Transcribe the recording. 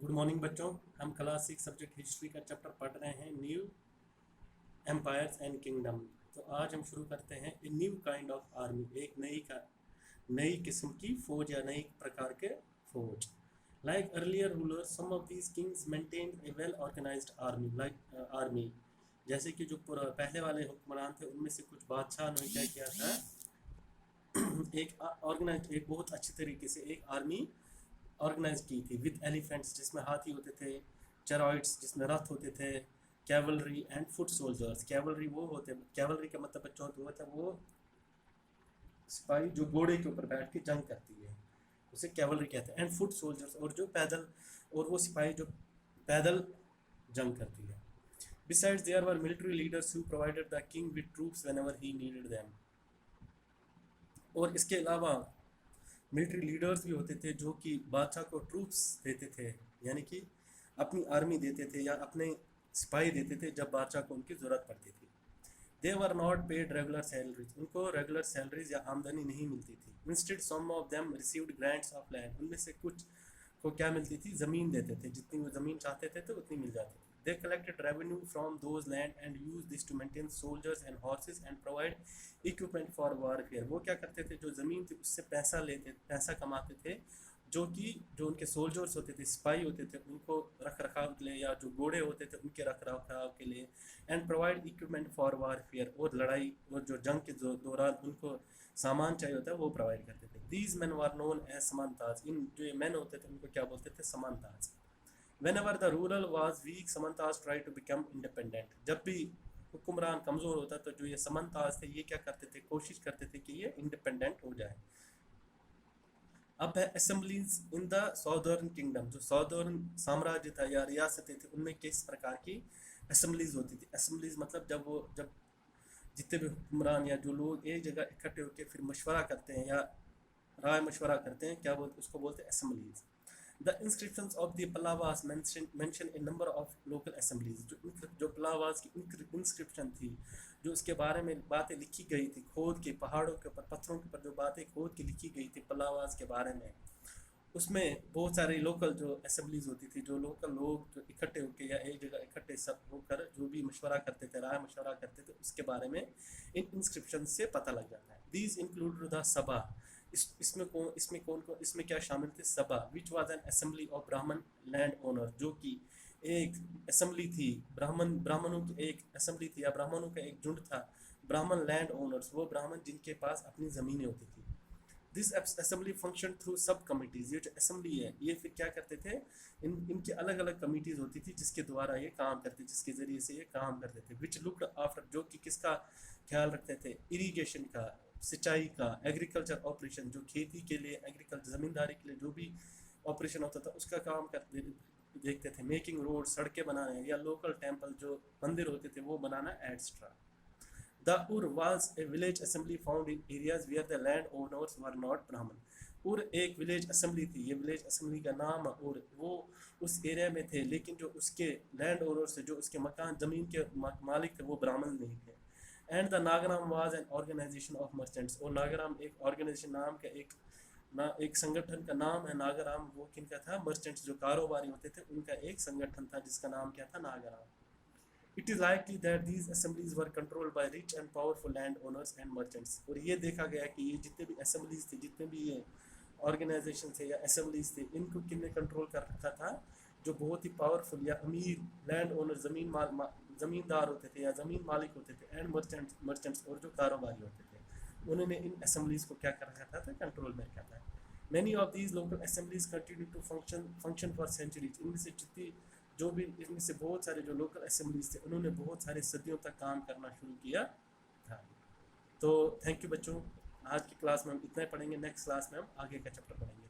Good morning बच्चों। हम class 6 subject history का चैप्टर पढ़ रहे हैं, न्यू एम्पायर्स एंड किंगडम। तो आज हम शुरू करते हैं a new kind of army, एक नई किस्म की फौज या नई प्रकार के फौज। Like earlier ruler, some of these kings maintained a well organised army army. जैसे कि जो पहले वाले हुक्मरान थे उनमें से कुछ बादशाह ने क्या किया था, एक बहुत अच्छी तरीके से एक आर्मी ऑर्गेनाइज की थी विद एलिफेंट्स जिसमें हाथी होते थे, चेरॉइड्स जिसमें रथ होते थे, cavalry and foot soldiers. Cavalry का मतलब बच्चों होता है वो सिपाही जो घोड़े के ऊपर बैठ के जंग करती है, उसे कैवलरी कहते हैं। एंड फुट सोल्जर्स, और वो सिपाही जो पैदल जंग करती है। Besides, there were military leaders who provided the king with troops whenever he needed them. और इसके अलावा मिलिट्री लीडर्स भी होते थे जो कि बादशाह को ट्रूप्स देते थे, यानी कि अपनी आर्मी देते थे या अपने सिपाही देते थे जब बादशाह को उनकी ज़रूरत पड़ती थी। They were not paid regular salaries, उनको रेगुलर सैलरीज या आमदनी नहीं मिलती थी। Instead some of them received grants of land, उनमें से कुछ को क्या मिलती थी, ज़मीन देते थे, जितनी वो ज़मीन चाहते थे तो उतनी मिल जाती थी। They collected revenue from those land and used this to maintain soldiers and horses and provide equipment for warfare. वो क्या करते थे, जो ज़मीन थी उससे पैसा कमाते थे, जो उनके सोल्जर्स होते थे, सिपाही होते थे, उनको रख रखाव के लिए, या जो घोड़े होते थे उनके रख रखाव के लिए। And provide equipment for warfare, और लड़ाई और जो जंग के दौरान उनको सामान चाहिए होता है वो प्रोवाइड करते थे। These men were known as samantas, इन जो ये मैन होते थे उनको क्या बोलते थे, समंताज। Whenever the ruler was weak, Samantas tried to become independent. जब भी हुक्मरान कमज़ोर होता तो जो ये समंताज थे ये क्या करते थे, कोशिश करते थे कि ये इंडिपेंडेंट हो जाए। अब है assemblies in the southern kingdom, जो सॉदर्न साम्राज्य था या रियासतें थी उनमें किस प्रकार की असेंबलीज होती थी। असेंबलीज मतलब जब जितने भी हुक्मरान या जो लोग एक जगह इकट्ठे होकर फिर मशवरा करते हैं या राय मशवरा करते हैं, क्या बोलते उसको बोलते हैं assemblies. The inscriptions of the Pallavas mention a number of local assemblies. जो पलावास की इंस्क्रिप्शन थी, जो उसके बारे में बातें लिखी गई थी, खोद के पहाड़ों के ऊपर, पत्थरों के ऊपर जो बातें खोद के लिखी गई थी पलावास के बारे में, उसमें बहुत सारे लोकल जो असेंबलीज होती थी, जो लोकल लोग जो इकट्ठे होकर या एक जगह इकट्ठे सब होकर जो भी मशवरा करते थे, राय मशवरा करते थे, उसके बारे में इन इंस्क्रिप्शन से पता लग जाता है। दीज इंक्लूड द सभा, इसमें क्या शामिल थे, सभा, which was an assembly of ब्राह्मण लैंड ओनर, जो कि एक असेंबली थी ब्राह्मणों की एक असेंबली थी या ब्राह्मणों का एक झुंड था। ब्राह्मण लैंड ओनर्स, वो ब्राह्मण जिनके पास अपनी ज़मीनें होती थी। दिस असेंबली फंक्शन थ्रू सब कमिटीज़, ये जो असेंबली है ये फिर क्या करते थे, इनके अलग अलग कमिटीज़ होती थी जिसके द्वारा ये काम करते, जिसके ज़रिए से ये काम करते थे। विच लुक्ड आफ्टर, जो कि किसका ख्याल रखते थे, इरीगेशन का, सिंचाई का, एग्रीकल्चर ऑपरेशन, जो खेती के लिए, एग्रीकल्चर ज़मींदारी के लिए जो भी ऑपरेशन होता था उसका काम करते देखते थे। मेकिंग रोड, सड़कें बनाने, या लोकल टेम्पल जो मंदिर होते थे वो बनाना, etcetera. The Ur was a village assembly found in areas where the land owners were not Brahmin. उर एक विलेज असेंबली थी, ये विलेज असेंबली का नाम उर, वो उस एरिया में थे लेकिन जो उसके लैंड ओनर्स थे, जो उसके मकान ज़मीन के मालिक थे, वो ब्राह्मण नहीं थे। And the Nagaram was an organisation of merchants, और नागराम एक ऑर्गेनाइजेशन नाम का एक संगठन का नाम है नागराम। वो किन का था, मर्चेंट्स जो कारोबारी होते थे उनका एक संगठन था जिसका नाम क्या था, नागराम। It is likely that these assemblies were controlled by rich and powerful landowners and merchants. और ये देखा गया कि ये जितने भी assemblies थे, जितने भी ये ऑर्गेनाइजेशन थे या assemblies थे, इनको किसने कंट्रोल कर रखा था, जो बहुत ही पावरफुल या अमीर लैंड ओनर, ज़मींदार होते थे या ज़मीन मालिक होते थे, एंड मर्चेंट्स और जो कारोबारी होते थे, उन्होंने इन assemblies को क्या कर रखा था, कंट्रोल में रखा था। Many of these local assemblies continue to function for centuries. इनमें से इनमें से बहुत सारे जो लोकल असेंबलीज थे उन्होंने बहुत सारे सदियों तक काम करना शुरू किया था। तो थैंक यू बच्चों, आज की क्लास में हम इतना ही पढ़ेंगे, नेक्स्ट क्लास में हम आगे का चैप्टर पढ़ेंगे।